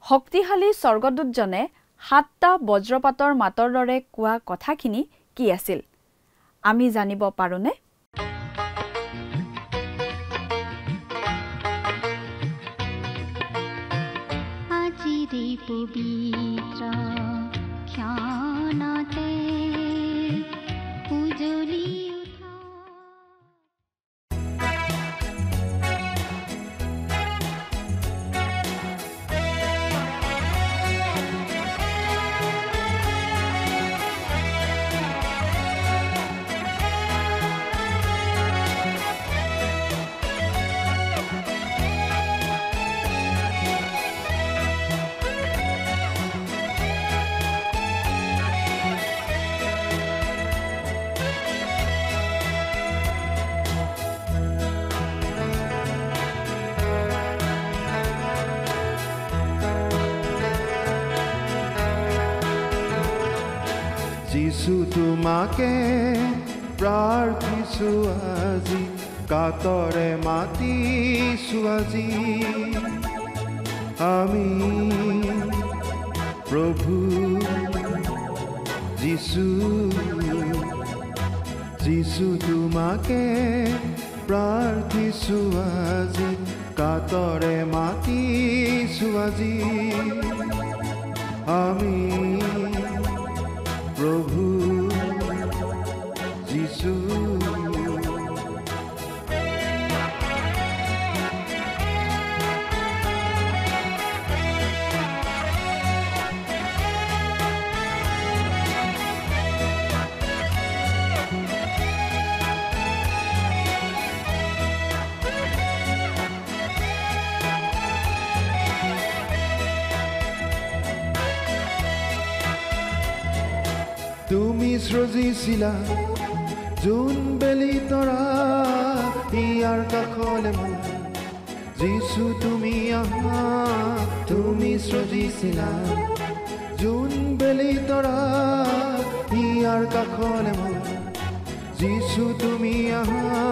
শক্তিশালী স্বৰ্গদূতজনে 7টা বজ্ৰপাতৰ মাতৰ দৰে কোৱা কথাখিনি কি আছিল আমি জানিব পাৰোনে আজিৰে পবিত্ৰ খ্যানতে উজলি যিছু তোমাকে প্ৰাৰ্থিছো আজি কাতৰে মাতিছো আজি আমি প্ৰভু যিছু যিছু তোমাকে প্ৰাৰ্থিছো আজি কাতৰে মাতিছো আজি আমি প্ৰভু যিছু তুমি সৃজিছিলা যোন বেলি তৰা ইয়াৰ কাষলে মোৰ যিছু তুমি আহা তুমি সৃজিছিলা যোন বেলি তৰা ইয়াৰ কাষলে মোৰ যিছু তুমি আহা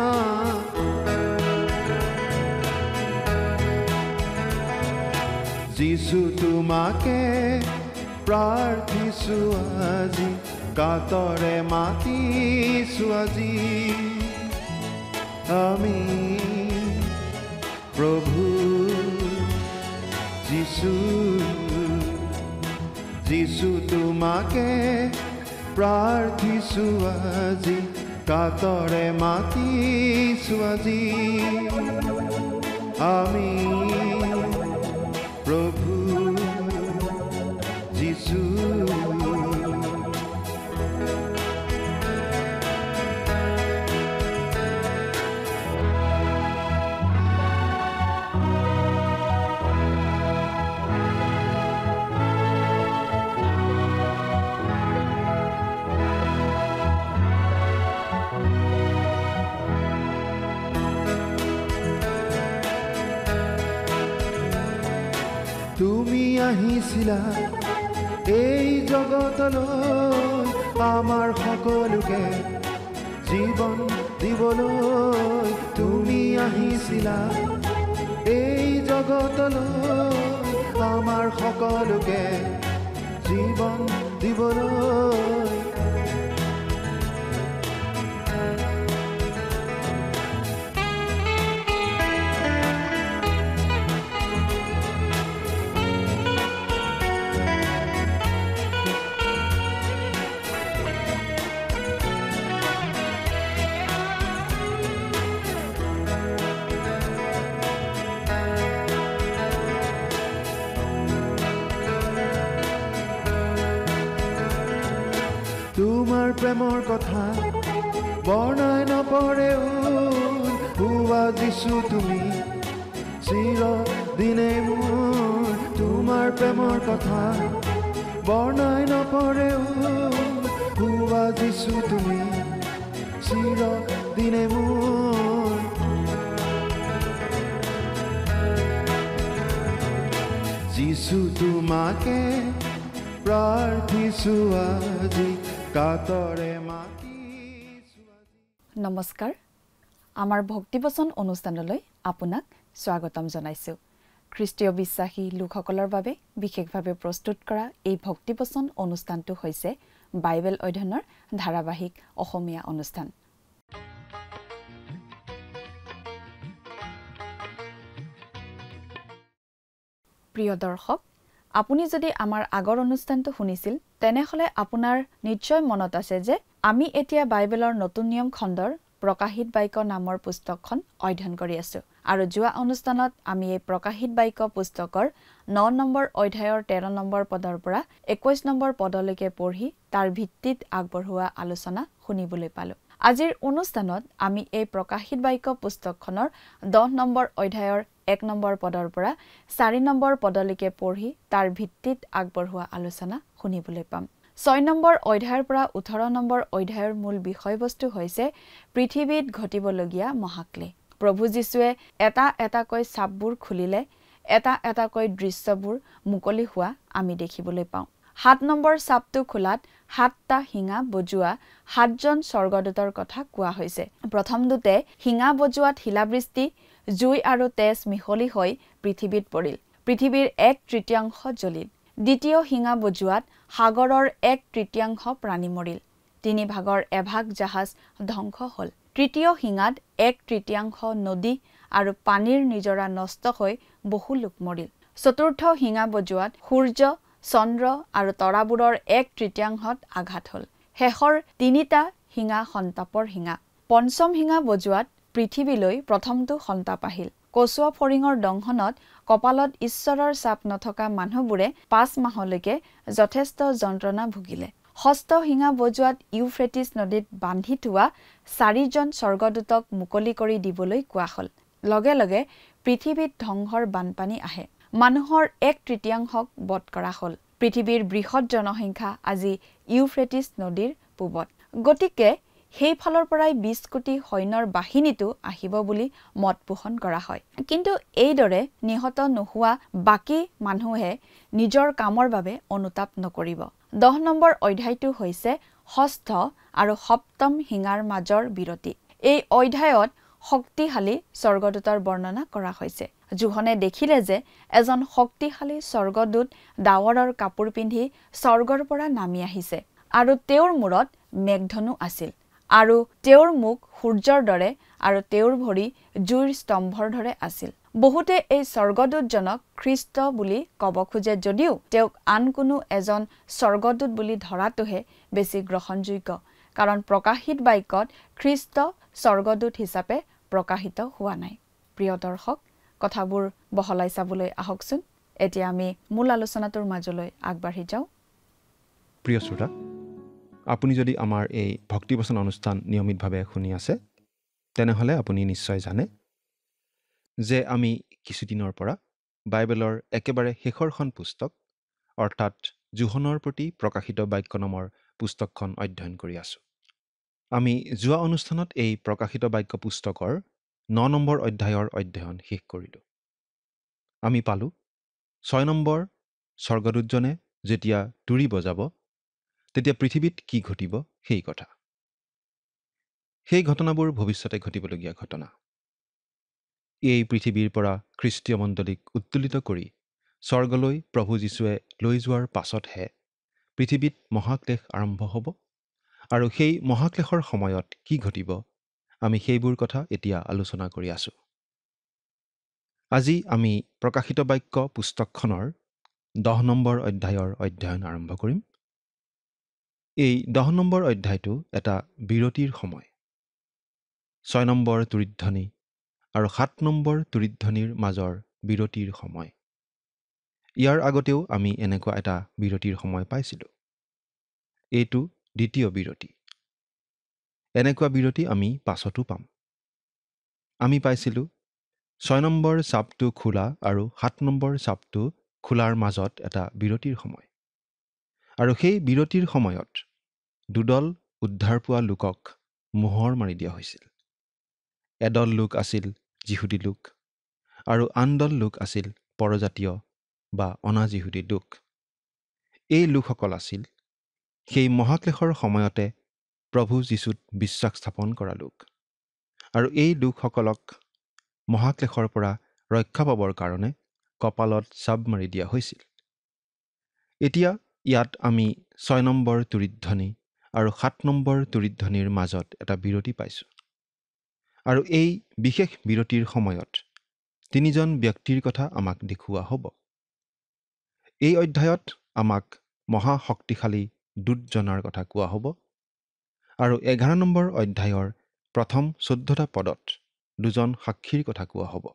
যিছু তোমাকে প্ৰাৰ্থিছো আজি কাতৰে মাতিছো আজি আমি প্ৰভু যিছু যিছু তোমাকে প্ৰাৰ্থিছো আজি কাতৰে মাতিছো আজি আমি প্ৰভু যিছু তুমি আহিছিলা এই জগতলৈ আমাৰ সকলোকে জীৱন দিবলৈ তুমি আহিছিলা এই জগতলৈ আমাৰ সকলোকে জীৱন দিবলৈ তোমাৰ প্ৰেমৰ কথা বৰ্ণাই নপৰেও হোৱা যিছু তুমি চিৰদিনে মোৰ তোমাৰ প্ৰেমৰ কথা বৰ্ণাই নপৰেও হোৱা যিছু তুমি চিৰদিনে মোৰ যিছু তোমাকে প্ৰাৰ্থিছো আজি কাতৰে মাতিছো আজি নমস্কাৰ আমাৰ ভক্তিবচন অনুষ্ঠানলৈ আপোনাক স্বাগতম জনাইছো খ্ৰীষ্টীয় বিশ্বাসী লোকসকলৰ বাবে বিশেষভাৱে প্ৰস্তুত কৰা এই ভক্তিবচন অনুষ্ঠানটো হৈছে বাইবেল অধ্যয়নৰ ধাৰাবাহিক অসমীয়া অনুষ্ঠান। প্ৰিয় দৰ্শক, আপুনি যদি আমাৰ আগৰ অনুষ্ঠানটো শুনিছিল তেনেহলে আপোনাৰ নিশ্চয় মনত আছে যে আমি এতিয়া বাইবেলৰ নতুন নিয়ম খণ্ডৰ প্ৰকাশিত বাক্য নামৰ পুস্তকখন অধ্যয়ন কৰি আছো আৰু যোৱা অনুষ্ঠানত আমি এই প্ৰকাশিত বাক্য পুস্তকৰ 9 নম্বৰ অধ্যায়ৰ 13 নম্বৰ পদৰ পৰা 21 নম্বৰ পদলৈকে পঢ়ি তাৰ ভিত্তিত আগবঢ়োৱা আলোচনা শুনিবলৈ পালো। আজিৰ অনুষ্ঠানত আমি এই প্ৰকাশিত বাক্য পুস্তকখনৰ 10 নম্বৰ অধ্যায়ৰ 1 নম্বৰ পদৰ পৰা 4 নম্বৰ পদলৈকে পঢ়ি তাৰ ভিত্তিত আগবঢ়োৱা আলোচনা শুনিবলৈ পাম। 6 নম্বৰ অধ্যায়ৰ পৰা 18 নম্বৰ অধ্যায়ৰ মূল বিষয়বস্তু হৈছে পৃথিৱীত ঘটিবলগীয়া মহাক্লেশ। প্ৰভু যীশুৱে এটা এটাকৈ চাপবোৰ খুলিলে এটা এটাকৈ দৃশ্যবোৰ মুকলি হোৱা আমি দেখিবলৈ পাওঁ। 7 নম্বৰ চাপটো খোলাত 7টা শিঙা বজোৱা 7জন স্বৰ্গদূতৰ কথা কোৱা হৈছে। প্ৰথম দুতে শিঙা বজোৱাত শিলাবৃষ্টি, জুই আৰু তেজ মিহলি হৈ পৃথিৱীত পৰিল। পৃথিৱীৰ 1/3 জ্বলিল। দ্বিতীয় শিঙা বজোৱাত সাগৰৰ 1/3 প্ৰাণী মৰিল। 3 ভাগৰ এভাগ জাহাজ ধ্বংস হ'ল। তৃতীয় শিঙাত 1/3 নদী আৰু পানীৰ নিজৰা নষ্ট হৈ বহু লোক মৰিল। চতুৰ্থ শিঙা বজোৱাত সূৰ্য, চন্দ্ৰ আৰু তৰাবোৰৰ 1/3 আঘাত হ'ল। শেষৰ 3টা শিঙা সন্তাপৰ শিঙা। পঞ্চম শিঙা বজোৱাত পৃথিৱীলৈ প্ৰথমটো সন্তাপ আহিল। কচুৱা ফৰিঙৰ দংশনত কপালত ঈশ্বৰৰ চাপ নথকা মানুহবোৰে 5 মাহলৈকে যথেষ্ট যন্ত্ৰণা ভুগিলে। ষষ্ঠ শিঙা বজোৱাত ইউফ্ৰেটিছ নদীত বান্ধি থোৱা 4জন স্বৰ্গদূতক মুকলি কৰি দিবলৈ কোৱা হ'ল। লগে লগে পৃথিৱীত ধ্বংসৰ বানপানী আহে। মানুহৰ 1/3 বধ কৰা হ'ল। পৃথিৱীৰ বৃহৎ জনসংখ্যা আজি ইউফ্ৰেটিছ নদীৰ পূবত। গতিকে সেই ফালৰ পৰাই 20 কোটি সৈন্যৰ বাহিনীটো আহিব বুলি মত পোষণ কৰা হয়। কিন্তু এইদৰে নিহত নোহোৱা বাকী মানুহে নিজৰ কামৰ বাবে অনুতাপ নকৰিব। 10 নম্বৰ অধ্যায়টো হৈছে ষষ্ঠ আৰু সপ্তম শিঙাৰ মাজৰ বিৰতি। এই অধ্যায়ত শক্তিশালী স্বৰ্গদূতৰ বৰ্ণনা কৰা হৈছে। জোহনে দেখিলে যে এজন শক্তিশালী স্বৰ্গদূত ডাৱৰৰ কাপোৰ পিন্ধি স্বৰ্গৰ পৰা নামি আহিছে আৰু তেওঁৰ মূৰত মেঘধনু আছিল আৰু তেওঁৰ মুখ সূৰ্যৰ দৰে আৰু তেওঁৰ ভৰি জুইৰ স্তম্ভৰ দৰে আছিল। বহুতে এই স্বৰ্গদূতজনক খ্ৰীষ্ট বুলি ক'ব খোজে যদিও তেওঁক আন কোনো এজন স্বৰ্গদূত বুলি ধৰাটোহে বেছি গ্ৰহণযোগ্য, কাৰণ প্ৰকাশিত বাক্যত খ্ৰীষ্ট স্বৰ্গদূত হিচাপে প্ৰকাশিত হোৱা নাই। প্ৰিয় দৰ্শক, কথাবোৰ বহলাই চাবলৈ আহকচোন। এতিয়া আমি মূল আলোচনাটোৰ মাজলৈ আগবাঢ়ি যাওঁ। প্ৰিয় শ্ৰোতা, আপুনি যদি আমাৰ এই ভক্তিবচন অনুষ্ঠান নিয়মিতভাৱে শুনি আছে তেনেহ'লে আপুনি নিশ্চয় জানে যে আমি কিছুদিনৰ পৰা বাইবেলৰ একেবাৰে শেষৰখন পুস্তক অৰ্থাৎ জোহনৰ প্ৰতি প্ৰকাশিত বাক্য নামৰ পুস্তকখন অধ্যয়ন কৰি আছোঁ। আমি যোৱা অনুষ্ঠানত এই প্ৰকাশিত বাক্য পুস্তকৰ 9 নম্বৰ অধ্যায়ৰ অধ্যয়ন শেষ কৰিলোঁ। আমি পালোঁ 6 নম্বৰ স্বৰ্গদূতজনে যেতিয়া তুৰি বজাব তেতিয়া পৃথিৱীত কি ঘটিব সেই কথা। সেই ঘটনাবোৰ ভৱিষ্যতে ঘটিবলগীয়া ঘটনা। এই পৃথিৱীৰ পৰা খ্ৰীষ্টীয় মণ্ডলীক উত্তোলিত কৰি স্বৰ্গলৈ প্ৰভু যীশুৱে লৈ যোৱাৰ পাছতহে পৃথিৱীত মহাক্লেশ আৰম্ভ হ'ব আৰু সেই মহাক্লেশৰ সময়ত কি ঘটিব আমি সেইবোৰ কথা এতিয়া আলোচনা কৰি আছোঁ। আজি আমি প্ৰকাশিত বাক্য পুস্তকখনৰ 10 নম্বৰ অধ্যায়ৰ অধ্যয়ন আৰম্ভ কৰিম। এই 10 নম্বৰ অধ্যায়টো এটা বিৰতিৰ সময়। 6 নম্বৰ তুৰিধ্বনি আৰু 7 নম্বৰ তুৰিধ্বনিৰ মাজৰ বিৰতিৰ সময়। ইয়াৰ আগতেও আমি এনেকুৱা এটা বিৰতিৰ সময় পাইছিলোঁ। এইটো দ্বিতীয় বিৰতি। এনেকুৱা বিৰতি আমি পাছতো পাম। আমি পাইছিলোঁ 6 নম্বৰ চাপটো খোলা আৰু 7 নম্বৰ চাপটো খোলাৰ মাজত এটা বিৰতিৰ সময়। আৰু সেই বিৰতিৰ সময়ত দুদল উদ্ধাৰ পোৱা লোকক মোহৰ মাৰি দিয়া হৈছিল। এদল লোক আছিল যিহুদী লোক আৰু আন দল লোক আছিল পৰজাতীয় বা অনাজিহুদী লোক। এই লোকসকল আছিল সেই মহাক্লেশৰ সময়তে প্ৰভু যীশুত বিশ্বাস স্থাপন কৰা লোক। আৰু এই লোকসকলক মহাক্লেশৰ পৰা ৰক্ষা পাবৰ কাৰণে কপালত চাব মাৰি দিয়া হৈছিল। এতিয়া ইয়াত আমি 6 নম্বৰ তুৰিধ্বনি আৰু 7 নম্বৰ তুৰিধ্বনিৰ মাজত এটা বিৰতি পাইছোঁ। আৰু এই বিশেষ বিৰতিৰ সময়ত 3জন ব্যক্তিৰ কথা আমাক দেখুওৱা হ'ব। এই অধ্যায়ত আমাক মহাশক্তিশালী দূতজনাৰ কথা কোৱা হ'ব। আৰু 11 নম্বৰ অধ্যায়ৰ প্ৰথম 14টা পদত 2জন সাক্ষীৰ কথা কোৱা হ'ব।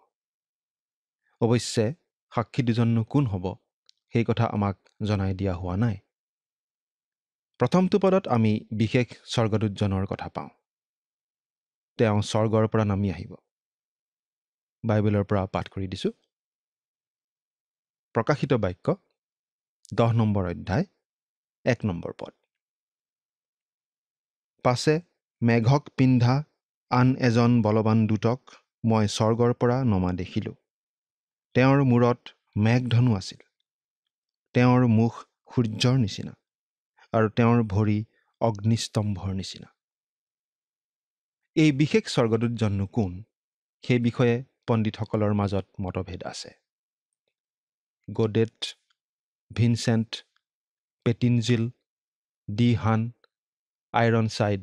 অৱশ্যে সাক্ষী 2জননো কোন হ'ব সেই কথা আমাক জনাই দিয়া হোৱা নাই। প্ৰথমটো পদত আমি বিশেষ স্বৰ্গদূতজনৰ কথা পাওঁ। তেওঁ স্বৰ্গৰ পৰা নামি আহিব। বাইবেলৰ পৰা পাঠ কৰি দিছোঁ। প্ৰকাশিত বাক্য 10 নম্বৰ অধ্যায় 1 নম্বৰ পদ। পাছে মেঘক পিন্ধা আন এজন বলৱান দূতক মই স্বৰ্গৰ পৰা নমা দেখিলোঁ। তেওঁৰ মূৰত মেঘধনু আছিল। তেওঁৰ মুখ সূৰ্যৰ নিচিনা আৰু তেওঁৰ ভৰি অগ্নিস্তম্ভৰ নিচিনা। এই বিশেষ স্বৰ্গদূতজননো কোন সেই বিষয়ে পণ্ডিতসকলৰ মাজত মতভেদ আছে। গডেট, ভিনচেণ্ট, পেটিনজিল, ডি হান, iron side,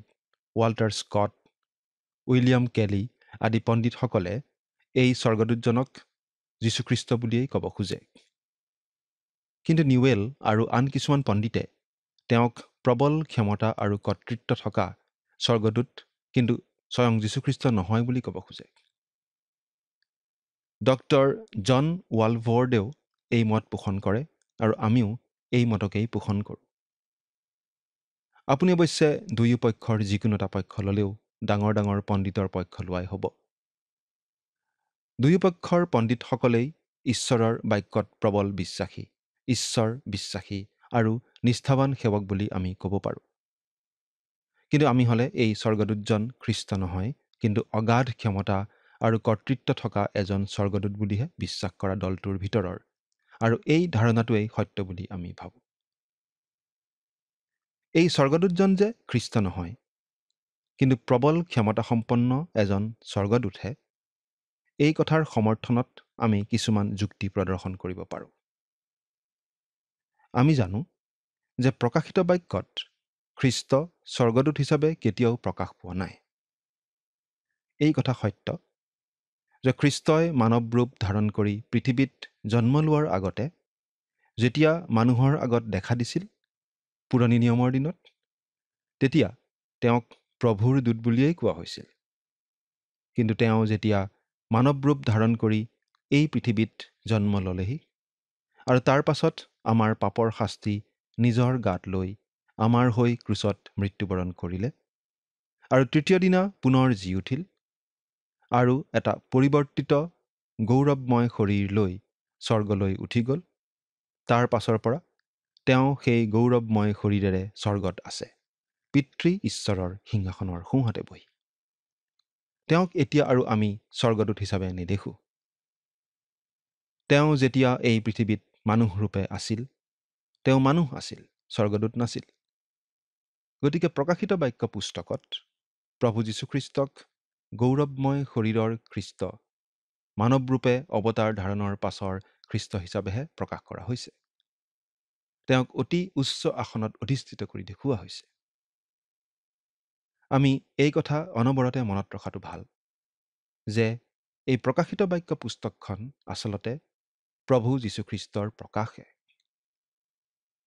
Walter Scott, William কেলি আদি পণ্ডিতসকলে এই স্বৰ্গদূতজনক যীশুখ্ৰীষ্ট বুলিয়েই ক'ব খোজে। কিন্তু নিউৱেল আৰু আন কিছুমান পণ্ডিতে তেওঁক প্ৰবল ক্ষমতা আৰু কৰ্তৃত্ব থকা স্বৰ্গদূত কিন্তু স্বয়ং যীশুখ্ৰীষ্ট নহয় বুলি ক'ব খোজে। ডক্টৰ জন ৱালভৰ্ডেও এই মত পোষণ কৰে আৰু আমিও এই মতকেই পোষণ কৰোঁ। আপুনি অৱশ্যে দুয়ো পক্ষৰ যিকোনো এটা পক্ষ ল'লেও ডাঙৰ ডাঙৰ পণ্ডিতৰ পক্ষ লোৱাই হ'ব। দুয়ো পক্ষৰ পণ্ডিতসকলেই ঈশ্বৰৰ বাক্যত প্ৰবল বিশ্বাসী, ঈশ্বৰ বিশ্বাসী আৰু নিষ্ঠাৱান সেৱক বুলি আমি ক'ব পাৰোঁ। কিন্তু আমি হ'লে এই স্বৰ্গদূতজন খ্ৰীষ্ট নহয়, কিন্তু অগাধ ক্ষমতা আৰু কৰ্তৃত্ব থকা এজন স্বৰ্গদূত বুলিহে বিশ্বাস কৰা দলটোৰ ভিতৰৰ, আৰু এই ধাৰণাটোৱেই সত্য বুলি আমি ভাবোঁ। এই স্বৰ্গদূতজন যে খ্ৰীষ্ট নহয়, কিন্তু প্ৰবল ক্ষমতাসম্পন্ন এজন স্বৰ্গদূতহে, এই কথাৰ সমৰ্থনত আমি কিছুমান যুক্তি প্ৰদৰ্শন কৰিব পাৰোঁ। আমি জানো যে প্ৰকাশিত বাক্যত খ্ৰীষ্ট স্বৰ্গদূত হিচাপে কেতিয়াও প্ৰকাশ পোৱা নাই। এই কথা সত্য যে খ্ৰীষ্টই মানৱ ৰূপ ধাৰণ কৰি পৃথিৱীত জন্ম লোৱাৰ আগতে যেতিয়া মানুহৰ আগত দেখা দিছিল পুৰণি নিয়মৰ দিনত, তেতিয়া তেওঁক প্ৰভুৰ দূত বুলিয়েই কোৱা হৈছিল। কিন্তু তেওঁ যেতিয়া মানৱ ৰূপ ধাৰণ কৰি এই পৃথিৱীত জন্ম ল'লেহি আৰু তাৰ পাছত আমাৰ পাপৰ শাস্তি নিজৰ গাত লৈ আমাৰ হৈ ক্ৰুচত মৃত্যুবৰণ কৰিলে আৰু তৃতীয় দিনা পুনৰ জি উঠিল আৰু এটা পৰিৱৰ্তিত গৌৰৱময় শৰীৰ লৈ স্বৰ্গলৈ উঠি গ'ল। তাৰ পাছৰ পৰা তেওঁ সেই গৌৰৱময় শৰীৰেৰে স্বৰ্গত আছে, পিতৃ ঈশ্বৰৰ সিংহাসনৰ সোঁহাতে বহি। তেওঁক এতিয়া আৰু আমি স্বৰ্গদূত হিচাপে নেদেখোঁ। তেওঁ যেতিয়া এই পৃথিৱীত মানুহ ৰূপে আছিল, তেওঁ মানুহ আছিল, স্বৰ্গদূত নাছিল। গতিকে প্ৰকাশিত বাক্য পুস্তকত প্ৰভু যীশুখ্ৰীষ্টক গৌৰৱময় শৰীৰৰ খ্ৰীষ্ট, মানৱ ৰূপে অৱতাৰ ধাৰণৰ পাছৰ খ্ৰীষ্ট হিচাপেহে প্ৰকাশ কৰা হৈছে। তেওঁক অতি উচ্চ আসনত অধিষ্ঠিত কৰি দেখুওৱা হৈছে। আমি এই কথা অনবৰতে মনত ৰখাটো ভাল যে এই প্ৰকাশিত বাক্য পুস্তকখন আচলতে প্ৰভু যীশুখ্ৰীষ্টৰ প্ৰকাশহে।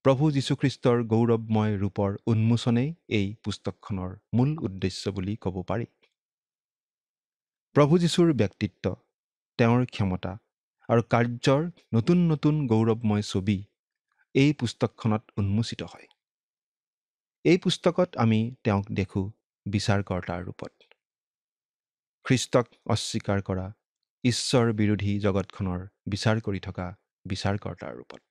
প্ৰভু যীশুখ্ৰীষ্টৰ গৌৰৱময় ৰূপৰ উন্মোচনেই এই পুস্তকখনৰ মূল উদ্দেশ্য বুলি ক'ব পাৰি। প্ৰভু যীশুৰ ব্যক্তিত্ব, তেওঁৰ ক্ষমতা আৰু কাৰ্যৰ নতুন নতুন গৌৰৱময় ছবি এই পুস্তকখনত উন্মোচিত হয়। এই পুস্তকত আমি তেওঁক দেখোঁ বিচাৰকৰ্তাৰ ৰূপত। খ্ৰীষ্টক অস্বীকাৰ কৰা ঈশ্বৰ বিৰোধী জগতখনৰ বিচাৰ কৰি থকা বিচাৰকৰ্তাৰ ৰূপত।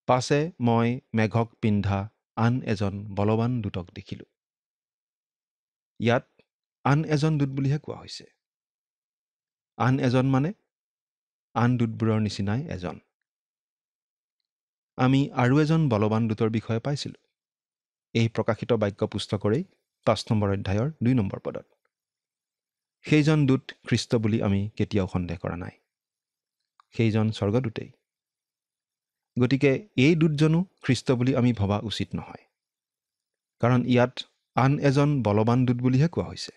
পাছে মই মেঘক পিন্ধা আন এজন বলৱান দূতক দেখিলোঁ। ইয়াত আন এজন দূত বুলিহে কোৱা হৈছে। আন এজন মানে আন দূতবোৰৰ নিচিনাই এজন। আমি আৰু এজন বলৱান দূতৰ বিষয়ে পাইছিলোঁ এই প্ৰকাশিত বাক্য পুস্তকৰেই 5 নম্বৰ অধ্যায়ৰ 2 নম্বৰ পদত। সেইজন দূত খ্ৰীষ্ট বুলি আমি কেতিয়াও সন্দেহ কৰা নাই। সেইজন স্বৰ্গদূতেই। গতিকে এই দূতজনো খ্ৰীষ্ট বুলি আমি ভবা উচিত নহয়, কাৰণ ইয়াত আন এজন বলৱান দূত বুলিহে কোৱা হৈছে।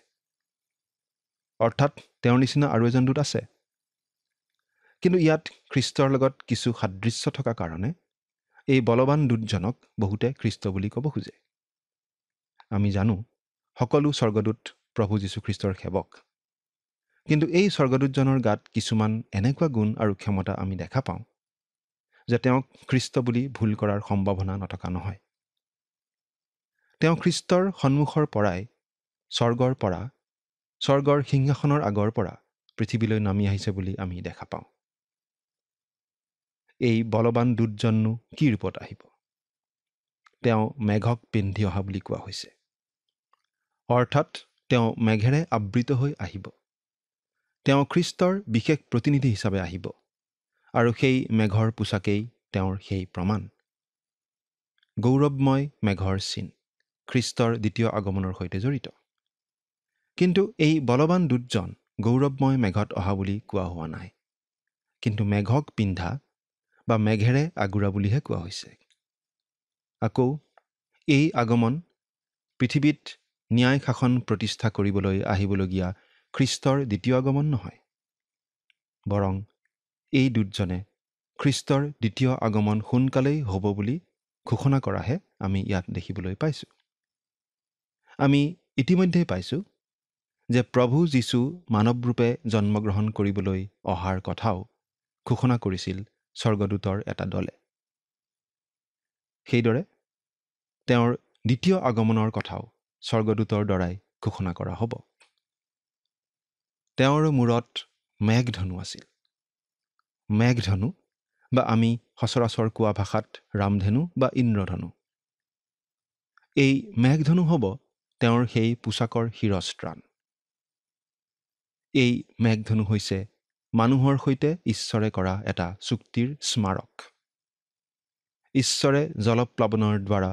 অৰ্থাৎ তেওঁৰ নিচিনা আৰু এজন দূত আছে, কিন্তু ইয়াত খ্ৰীষ্টৰ লগত কিছু সাদৃশ্য থকা কাৰণে এই বলৱান দূতজনক বহুতে খ্ৰীষ্ট বুলি ক'ব খোজে। আমি জানো সকলো স্বৰ্গদূত প্ৰভু যীশুখ্ৰীষ্টৰ সেৱক, কিন্তু এই স্বৰ্গদূতজনৰ গাত কিছুমান এনেকুৱা গুণ আৰু ক্ষমতা আমি দেখা পাওঁ যে তেওঁক খ্ৰীষ্ট বুলি ভুল কৰাৰ সম্ভাৱনা নথকা নহয়। তেওঁ খ্ৰীষ্টৰ সন্মুখৰ পৰাই স্বৰ্গৰ সিংহাসনৰ আগৰ পৰা পৃথিৱীলৈ নামি আহিছে বুলি আমি দেখা পাওঁ। এই বলৱান দূতজননো কি ৰূপত আহিব? তেওঁ মেঘক পিন্ধি অহা বুলি কোৱা হৈছে, অৰ্থাৎ তেওঁ মেঘেৰে আবৃত হৈ আহিব। তেওঁ খ্ৰীষ্টৰ বিশেষ প্ৰতিনিধি হিচাপে আহিব, আৰু সেই মেঘৰ পোছাকেই তেওঁৰ সেই প্ৰমাণ। গৌৰৱময় মেঘৰ চিন খ্ৰীষ্টৰ দ্বিতীয় আগমনৰ সৈতে জড়িত। কিন্তু এই বলৱান দূতজন গৌৰৱময় মেঘত অহা বুলি কোৱা হোৱা নাই, কিন্তু মেঘক পিন্ধা বা মেঘেৰে আগুৰা বুলিহে কোৱা হৈছে। আকৌ এই আগমন পৃথিৱীত ন্যায় শাসন প্ৰতিষ্ঠা কৰিবলৈ আহিবলগীয়া খ্ৰীষ্টৰ দ্বিতীয় আগমন নহয়, বৰং এই দূতজনে খ্ৰীষ্টৰ দ্বিতীয় আগমন সোনকালেই হ'ব বুলি ঘোষণা কৰাহে আমি ইয়াত দেখিবলৈ পাইছোঁ। আমি ইতিমধ্যেই পাইছোঁ যে প্ৰভু যীশু মানৱৰূপে জন্মগ্ৰহণ কৰিবলৈ অহাৰ কথাও ঘোষণা কৰিছিল স্বৰ্গদূতৰ এটা দলে। সেইদৰে তেওঁৰ দ্বিতীয় আগমনৰ কথাও স্বৰ্গদূতৰ দ্বাৰাই ঘোষণা কৰা হ'ব। তেওঁৰ মূৰত মেঘধনু আছিল। মেঘধনু বা আমি সচৰাচৰ কোৱা ভাষাত ৰামধেনু বা ইন্দ্ৰধনু। এই মেঘধনু হ'ব তেওঁৰ সেই পোছাকৰ শিৰস্ত্ৰাণ। এই মেঘধনু হৈছে মানুহৰ সৈতে ঈশ্বৰে কৰা এটা চুক্তিৰ স্মাৰক। ঈশ্বৰে জলপ্লাৱনৰ দ্বাৰা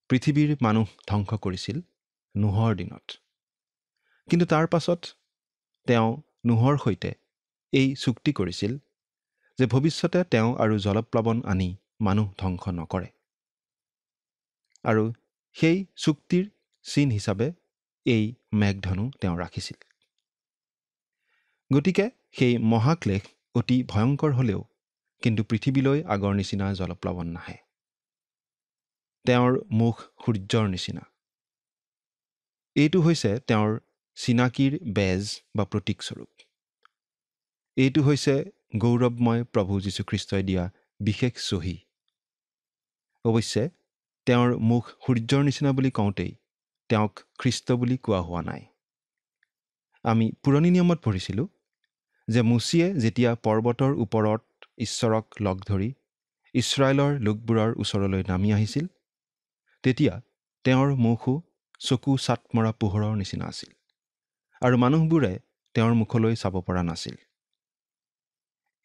পৃথিৱীৰ মানুহ ধ্বংস কৰিছিল নোহৰ দিনত, কিন্তু তাৰ পাছত তেওঁ নোহৰ সৈতে এই চুক্তি কৰিছিল যে ভৱিষ্যতে তেওঁ আৰু জলপ্লাৱন আনি মানুহ ধ্বংস নকৰে, আৰু সেই চুক্তিৰ চিন হিচাপে এই মেঘধনু তেওঁ ৰাখিছিল। গতিকে সেই মহাক্লেশ অতি ভয়ংকৰ হ'লেও কিন্তু পৃথিৱীলৈ আগৰ নিচিনা জলপ্লাৱন নাহে। তেওঁৰ মুখ সূৰ্যৰ নিচিনা। এইটো হৈছে তেওঁৰ চিনাকিৰ বেজ বা প্ৰতীকস্বৰূপ। এইটো হৈছে গৌৰৱময় প্ৰভু যীশুখ্ৰীষ্টই দিয়া বিশেষ চহী। অৱশ্যে তেওঁৰ মুখ সূৰ্যৰ নিচিনা বুলি কওঁতেই তেওঁক খ্ৰীষ্ট বুলি কোৱা হোৱা নাই। আমি পুৰণি নিয়মত পঢ়িছিলোঁ যে মুচিয়ে যেতিয়া পৰ্বতৰ ওপৰত ঈশ্বৰক লগ ধৰি ইছৰাইলৰ লোকবোৰৰ ওচৰলৈ নামি আহিছিল, তেতিয়া তেওঁৰ মুখো চকু চাট মৰা পোহৰৰ নিচিনা আছিল, আৰু মানুহবোৰে তেওঁৰ মুখলৈ চাব পৰা নাছিল।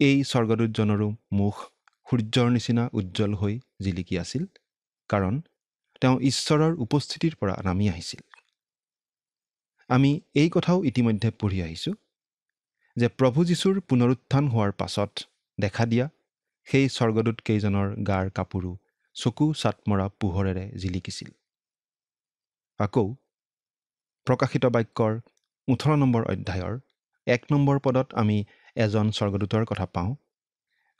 এই স্বৰ্গদূতজনৰো মুখ সূৰ্যৰ নিচিনা উজ্জ্বল হৈ জিলিকি আছিল, কাৰণ তেওঁ ঈশ্বৰৰ উপস্থিতিৰ পৰা নামি আহিছিল। আমি এই কথাও ইতিমধ্যে পঢ়ি আহিছোঁ যে প্ৰভু যীশুৰ পুনৰুত্থান হোৱাৰ পাছত দেখা দিয়া সেই স্বৰ্গদূত কেইজনৰ গাৰ কাপোৰো চকু চাট মৰা পোহৰেৰে জিলিকিছিল। আকৌ প্ৰকাশিত বাক্যৰ 18 নম্বৰ অধ্যায়ৰ 1 নম্বৰ পদত আমি এজন স্বৰ্গদূতৰ কথা পাওঁ,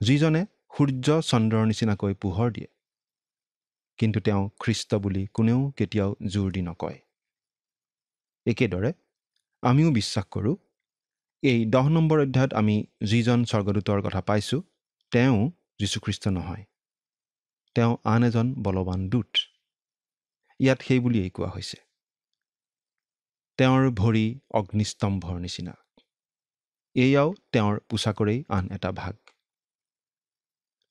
যিজনে সূৰ্য চন্দ্ৰৰ নিচিনাকৈ পোহৰ দিয়ে, কিন্তু তেওঁ খ্ৰীষ্ট বুলি কোনেও কেতিয়াও জোৰ দি নকয়। একেদৰে আমিও বিশ্বাস কৰোঁ এই 10 নম্বৰ অধ্যায়ত আমি যিজন স্বৰ্গদূতৰ কথা পাইছোঁ তেওঁ যীশুখ্ৰীষ্ট নহয়, তেওঁ আন এজন বলৱান দূত। ইয়াত সেই বুলিয়েই কোৱা হৈছে। তেওঁৰ ভৰি অগ্নিস্তম্ভৰ নিচিনা। এয়াও তেওঁৰ পোছাকৰেই আন এটা ভাগ।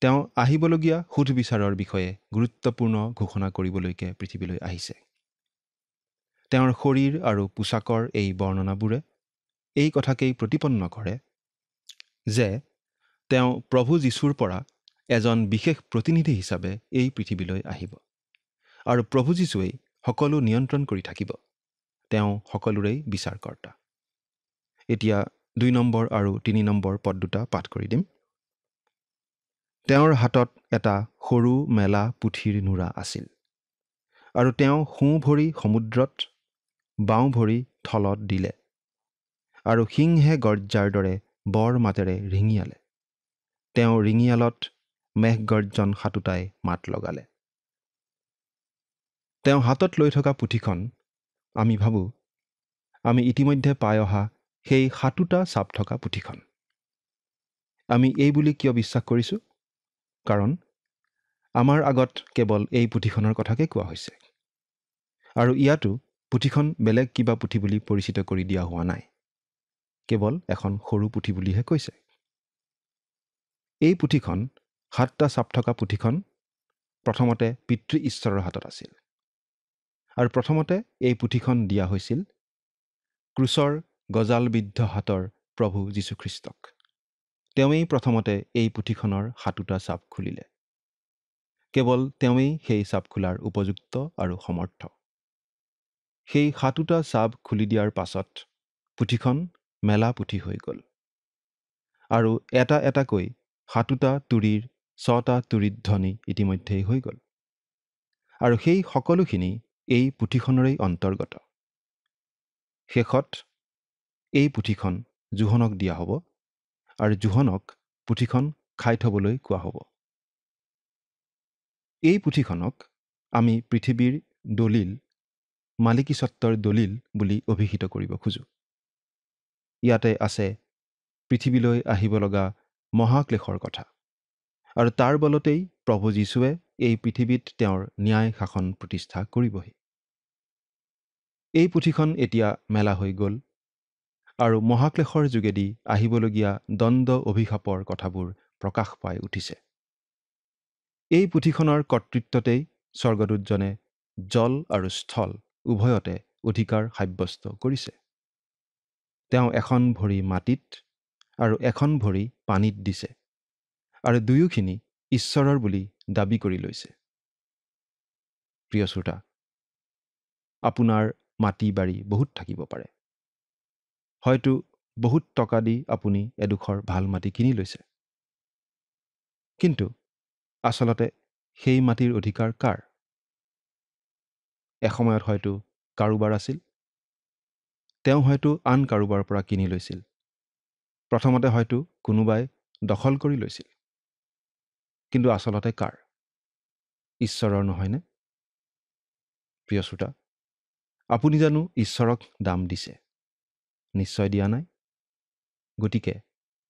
তেওঁ আহিবলগীয়া সুধবিচাৰৰ বিষয়ে গুৰুত্বপূৰ্ণ ঘোষণা কৰিবলৈকে পৃথিৱীলৈ আহিছে। তেওঁৰ শৰীৰ আৰু পোছাকৰ এই বৰ্ণনাবোৰে এই কথাকেই প্ৰতিপন্ন কৰে যে তেওঁ প্ৰভু যীশুৰ পৰা এজন বিশেষ প্ৰতিনিধি হিচাপে এই পৃথিৱীলৈ আহিব, আৰু প্ৰভু যীশুৱেই সকলো নিয়ন্ত্ৰণ কৰি থাকিব। তেওঁ সকলোৰেই বিচাৰকৰ্তা। এতিয়া 2 নম্বৰ আৰু 3 নম্বৰ পদ দুটা পাঠ কৰি দিম। তেওঁৰ হাতত এটা সৰু মেলা পুঠিৰ নুৰা আছিল আৰু তেওঁ সোঁ ভৰি সমুদ্ৰত বাওঁ ভৰি থলত দিলে আৰু সিংহে গৰ্জাৰ দৰে বৰ মাতেৰে ৰিঙিয়ালে। তেওঁ ৰিঙিয়ালত মেঘগৰ্জন সাতোটাই মাত লগালে। তেওঁ হাতত লৈ থকা পুথিখন আমি ভাবোঁ আমি ইতিমধ্যে পাই অহা সেই সাতোটা চাপ থকা পুথিখন। আমি এই বুলি কিয় বিশ্বাস কৰিছোঁ? কাৰণ আমাৰ আগত কেৱল এই পুথিখনৰ কথাকে কোৱা হৈছে আৰু ইয়াতো পুথিখন বেলেগ কিবা পুথি বুলি পৰিচিত কৰি দিয়া হোৱা নাই। কেৱল এখন সৰু পুথি বুলিহে কৈছে। এই পুথিখন 7টা চাপ থকা পুথিখন প্ৰথমতে পিতৃ ঈশ্বৰৰ হাতত আছিল আৰু প্ৰথমতে এই পুথিখন দিয়া হৈছিল ক্ৰুচৰ গজালবিদ্ধ হাতৰ প্ৰভু যীশুখ্ৰীষ্টক। তেওঁৱেই প্ৰথমতে এই পুথিখনৰ 7টা চাপ খুলিলে। কেৱল তেওঁৱেই সেই চাপ খোলাৰ উপযুক্ত আৰু সমৰ্থ। সেই 7টা চাপ খুলি দিয়াৰ পাছত পুথিখন মেলা পুথি হৈ গ'ল আৰু এটা এটাকৈ 7টা তুৰিৰ 6টা তুৰিত ধ্বনি ইতিমধ্যেই হৈ গ'ল আৰু সেই সকলোখিনি এই পুথিখনৰেই অন্তৰ্গত। শেষত এই পুথিখন জোহনক দিয়া হ'ব আৰু জোহনক পুথিখন খাই থ'বলৈ কোৱা হ'ব। এই পুথিখনক আমি পৃথিৱীৰ দলিল, মালিকীস্বত্বৰ দলিল বুলি অভিহিত কৰিব খোজোঁ। ইয়াতে আছে পৃথিৱীলৈ আহিব লগা মহাক্লেশৰ কথা আৰু তাৰ বলতেই প্ৰভু যীশুৱে এই পৃথিৱীত তেওঁৰ ন্যায় শাসন প্ৰতিষ্ঠা কৰিবহি। এই পুথিখন এতিয়া মেলা হৈ গ'ল আৰু মহাক্লেশৰ যোগেদি আহিবলগীয়া দণ্ড অভিশাপৰ কথাবোৰ প্ৰকাশ পাই উঠিছে। এই পুথিখনৰ কৰ্তৃত্বতেই স্বৰ্গদূতজনে জল আৰু স্থল উভয়তে অধিকাৰ সাব্যস্ত কৰিছে। তেওঁ এখন ভৰি মাটিত আৰু এখন ভৰি পানীত দিছে আৰু দুয়োখিনি ঈশ্বৰৰ বুলি দাবী কৰি লৈছে। প্ৰিয় শ্ৰোতা, আপোনাৰ মাটি বাৰী বহুত থাকিব পাৰে। হয়তো বহুত টকা দি আপুনি এডোখৰ ভাল মাটি কিনি লৈছে। কিন্তু আচলতে সেই মাটিৰ অধিকাৰ কাৰ? এসময়ত হয়তো কাৰোবাৰ আছিল। তেওঁ হয়তো আন কাৰোবাৰ পৰা কিনি লৈছিল। প্ৰথমতে হয়তো কোনোবাই দখল কৰি লৈছিল। কিন্তু আচলতে কাৰ? ঈশ্বৰৰ নহয়নে? প্ৰিয় শ্ৰোতা, আপুনি জানো ঈশ্বৰক দাম দিছে? নিশ্চয় দিয়া নাই। গতিকে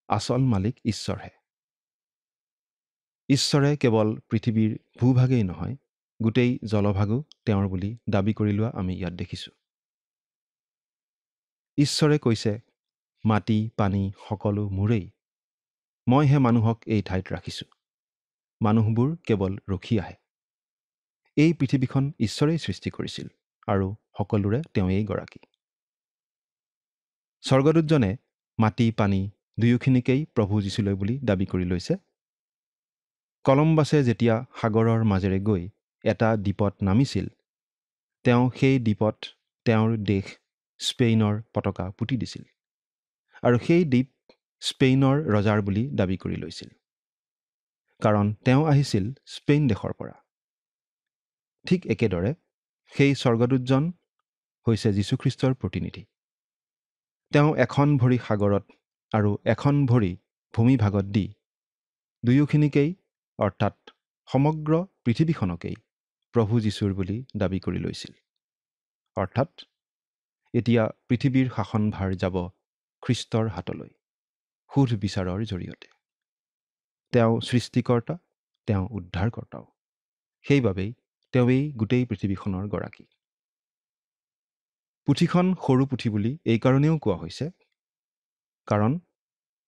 আচল মালিক ঈশ্বৰহে। ঈশ্বৰে কেৱল পৃথিৱীৰ ভূভাগেই নহয়, গোটেই জলভাগো তেওঁৰ বুলি দাবী কৰি লোৱা আমি ইয়াত দেখিছোঁ। ঈশ্বৰে কৈছে, মাটি পানী সকলো মোৰেই। মইহে মানুহক এই ঠাইত ৰাখিছোঁ। মানুহবোৰ কেৱল ৰখি আহে। এই পৃথিৱীখন ঈশ্বৰেই সৃষ্টি কৰিছিল আৰু সকলোৰে তেওঁৱেই গৰাকী। স্বৰ্গদূতজনে মাটি পানী দুয়োখিনিকেই প্ৰভু যীশুলৈ বুলি দাবী কৰি লৈছে। কলম্বাছে যেতিয়া সাগৰৰ মাজেৰে গৈ এটা দ্বীপত নামিছিল, তেওঁ সেই দ্বীপত তেওঁৰ দেশ স্পেইনৰ পতাকা পুতি দিছিল আৰু সেই দ্বীপ স্পেইনৰ ৰজাৰ বুলি দাবী কৰি লৈছিল। কাৰণ তেওঁ আহিছিল স্পেইন দেশৰ পৰা। ঠিক একেদৰে সেই স্বৰ্গদূতজন হৈছে যীশুখ্ৰীষ্টৰ প্ৰতিনিধি। তেওঁ এখন ভৰি সাগৰত আৰু এখন ভৰি ভূমিভাগত দি দুয়োখিনিকেই অৰ্থাৎ সমগ্ৰ পৃথিৱীখনকেই প্ৰভু যীশুৰ বুলি দাবী কৰি লৈছিল। অৰ্থাৎ এতিয়া পৃথিৱীৰ শাসনভাৰ যাব খ্ৰীষ্টৰ হাতলৈ সুধ বিচাৰৰ জৰিয়তে। তেওঁ সৃষ্টিকৰ্তা, তেওঁ উদ্ধাৰকৰ্তাও। সেইবাবেই তেওঁৱেই গোটেই পৃথিৱীখনৰ গৰাকী। পুথিখন সৰু পুথি বুলি এইকাৰণেও কোৱা হৈছে, কাৰণ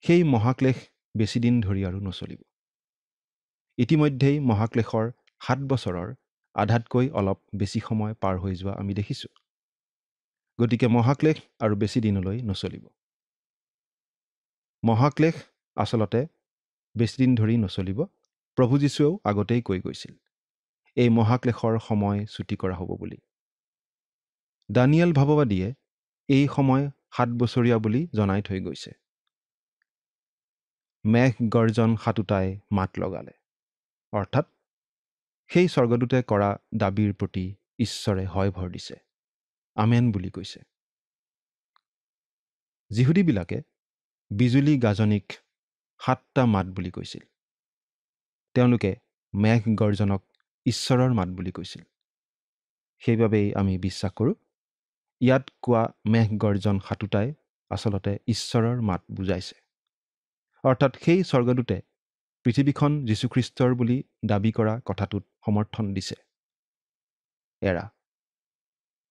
সেই মহাক্লেশ বেছিদিন ধৰি আৰু নচলিব। ইতিমধ্যেই মহাক্লেশৰ 7 বছৰৰ আধাতকৈ অলপ বেছি সময় পাৰ হৈ যোৱা আমি দেখিছোঁ। গতিকে মহাক্লেশ আৰু বেছি দিনলৈ নচলিব। মহাক্লেশ আচলতে বেছিদিন ধৰি নচলিব। প্ৰভু যীশুৱেও আগতেই কৈ গৈছিল, এই মহাক্লেশৰ সময় ছুটি কৰা হ'ব বুলি। দানিয়েল ভাৱবাদীয়ে এই সময় 7 বছৰীয়া বুলি জনাই থৈ গৈছে। মেঘ গৰ্জন সাতুতাই মাত লগালে। অৰ্থাৎ সেই স্বৰ্গদূতে কৰা দাবীৰ প্ৰতি ঈশ্বৰে হয় ভৰ দিছে, আমেন বুলি কৈছে। যিহুদীবিলাকে বিজুলী গাজনিক 7টা মাত বুলি কৈছিল। তেওঁলোকে মেঘ গৰ্জনক ঈশ্বৰৰ মাত বুলি কৈছিল। সেইবাবেই আমি বিশ্বাস কৰোঁ ইয়াত কোৱা মেঘ গৰ্জন সাতুতাই আচলতে ঈশ্বৰৰ মাত বুজাইছে। অৰ্থাৎ সেই স্বৰ্গদূতে পৃথিৱীখন যীশুখ্ৰীষ্টৰ বুলি দাবী কৰা কথাটোত সমৰ্থন দিছে।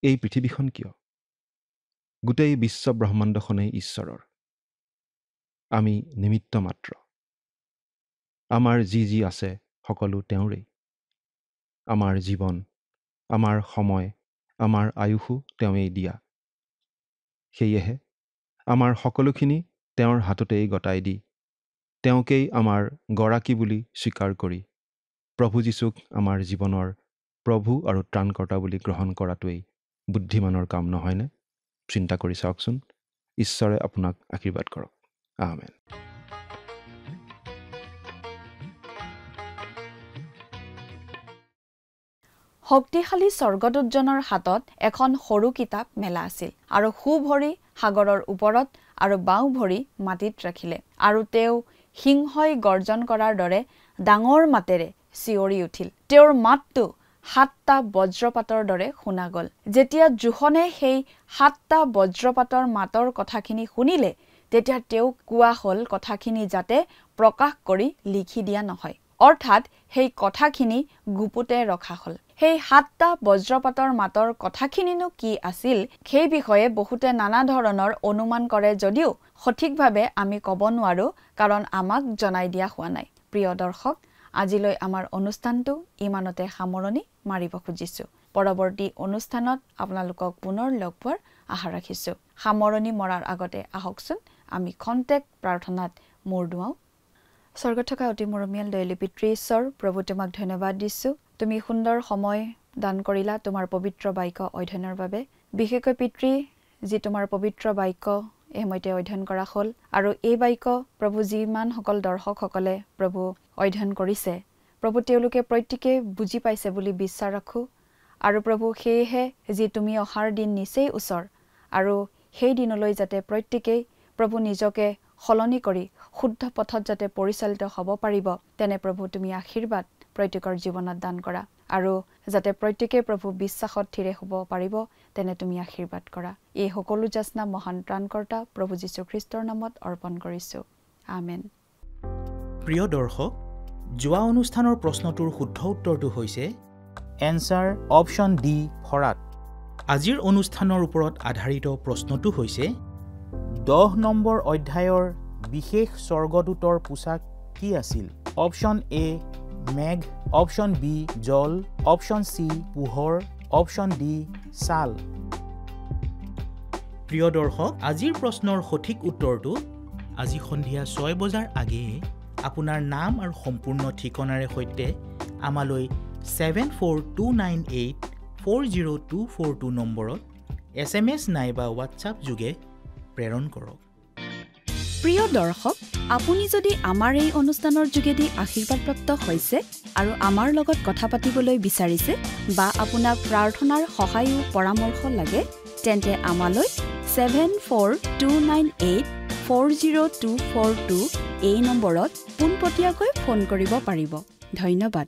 এই পৃথিৱীখন কিয়? গোটেই বিশ্ব ব্ৰহ্মাণ্ডখনেই ঈশ্বৰৰ। আমি নিমিত্ত মাত্ৰ। আমাৰ যি আছে সকলো তেওঁৰেই। আমাৰ জীৱন, আমাৰ সময়, আমাৰ আয়ুসো তেওঁৱেই দিয়া। সেয়েহে আমাৰ সকলোখিনি তেওঁৰ হাততেই গতাই দি তেওঁকেই আমাৰ গৰাকী বুলি স্বীকাৰ কৰি প্ৰভু যীশুক আমাৰ জীৱনৰ প্ৰভু আৰু ত্ৰাণকৰ্তা বুলি গ্ৰহণ কৰাটোৱেই বুদ্ধিমানৰ কাম নহয়নে? চিন্তা কৰি চাওকচোন। ঈশ্বৰে আপোনাক আশীৰ্বাদ কৰক। আমেন। শক্তিশালী স্বৰ্গদূতজনৰ হাতত এখন সৰু কিতাপ মেলা আছিল আৰু সোঁ ভৰি সাগৰৰ ওপৰত আৰু বাওঁ ভৰি মাটিত ৰাখিলে। আৰু তেওঁ সিংহই গৰ্জন কৰাৰ দৰে ডাঙৰ মাতেৰে চিঞৰি উঠিল। তেওঁৰ মাতটো 7টা বজ্ৰপাতৰ দৰে শুনা গ'ল। যেতিয়া জোখনে সেই 7টা বজ্ৰপাতৰ মাতৰ কথাখিনি শুনিলে, তেতিয়া তেওঁ কোৱা হ'ল কথাখিনি যাতে প্ৰকাশ কৰি লিখি দিয়া নহয়। অৰ্থাৎ সেই কথাখিনি গুপুতে ৰখা হ'ল। সেই 7টা বজ্ৰপাতৰ মাতৰ কথাখিনিনো কি আছিল, সেই বিষয়ে বহুতে নানা ধৰণৰ অনুমান কৰে যদিও সঠিকভাৱে আমি ক'ব নোৱাৰো, কাৰণ আমাক জনাই দিয়া হোৱা নাই। প্ৰিয় দৰ্শক, আজিলৈ আমাৰ অনুষ্ঠানটো ইমানতে সামৰণি মাৰিব খুজিছোঁ। পৰৱৰ্তী অনুষ্ঠানত আপোনালোকক পুনৰ লগ পোৱাৰ আশা ৰাখিছোঁ। সামৰণি মৰাৰ আগতে আহকচোন আমি খন্তেক প্ৰাৰ্থনাত মূৰ দুৱাওঁ। স্বৰ্গত থকা অতি মৰমীয়াল দয়ালু পিতৃ ঈশ্বৰ, প্ৰভু তোমাক ধন্যবাদ দিছোঁ। তুমি সুন্দৰ সময় দান কৰিলা তোমাৰ পবিত্ৰ বাক্য অধ্যয়নৰ বাবে। বিশেষকৈ পিতৃ, যি তোমাৰ পবিত্ৰ বাক্য এই সময়তে অধ্যয়ন কৰা হ'ল, আৰু এই বাক্য প্ৰভু যিমানসকল দৰ্শকসকলে প্ৰভু অধ্যয়ন কৰিছে, প্ৰভু তেওঁলোকে প্ৰত্যেকে বুজি পাইছে বুলি বিশ্বাস ৰাখোঁ। আৰু প্ৰভু সেয়েহে যি তুমি অহাৰ দিন নিচেই ওচৰ, আৰু সেই দিনলৈ যাতে প্ৰত্যেকেই প্ৰভু নিজকে সলনি কৰি শুদ্ধ পথত যাতে পৰিচালিত হ'ব পাৰিব, তেনে প্ৰভু তুমি আশীৰ্বাদ প্ৰত্যেকৰ জীৱনত দান কৰা। আৰু যাতে প্ৰত্যেকে প্ৰভু বিশ্বাসত থিৰে হ'ব পাৰিব, তেনে তুমি আশীৰ্বাদ কৰা। এই সকলো যাচনা মহান ত্ৰাণকৰ্তা প্ৰভু যীশুখ্ৰীষ্টৰ নামত অৰ্পণ কৰিছোঁ। আমেন। প্ৰিয় দৰ্শক, যোৱা অনুষ্ঠানৰ প্ৰশ্নটোৰ শুদ্ধ উত্তৰটো হৈছে এনচাৰ অপশ্যন ডি, ফৰাত। আজিৰ অনুষ্ঠানৰ ওপৰত আধাৰিত প্ৰশ্নটো হৈছে 10 নম্বৰ অধ্যায়ৰ বিশেষ স্বৰ্গদূতৰ পোছাক কি আছিল? অপশ্যন এ মেঘ, অপশ্যন বি জল, অপশ্যন চি পোহৰ, অপশ্যন ডি ছাল। প্ৰিয় দৰ্শক, আজিৰ প্ৰশ্নৰ সঠিক উত্তৰটো আজি সন্ধিয়া 6 বজাৰ আগেয়ে আপোনাৰ নাম আৰু সম্পূৰ্ণ ঠিকনাৰে সৈতে আমালৈ 7429840242 নম্বৰত SMS নাইবা হোৱাটছআপ যোগে প্ৰেৰণ কৰক। প্ৰিয় দৰ্শক, আপুনি যদি আমাৰ এই অনুষ্ঠানৰ যোগেদি আশীৰ্বাদপ্ৰাপ্ত হৈছে আৰু আমাৰ লগত কথা পাতিবলৈ বিচাৰিছে বা আপোনাক প্ৰাৰ্থনাৰ সহায়ো পৰামৰ্শ লাগে, তেন্তে আমালৈ 7429840242 এই নম্বৰত পোনপটীয়াকৈ ফোন কৰিব পাৰিব। ধন্যবাদ।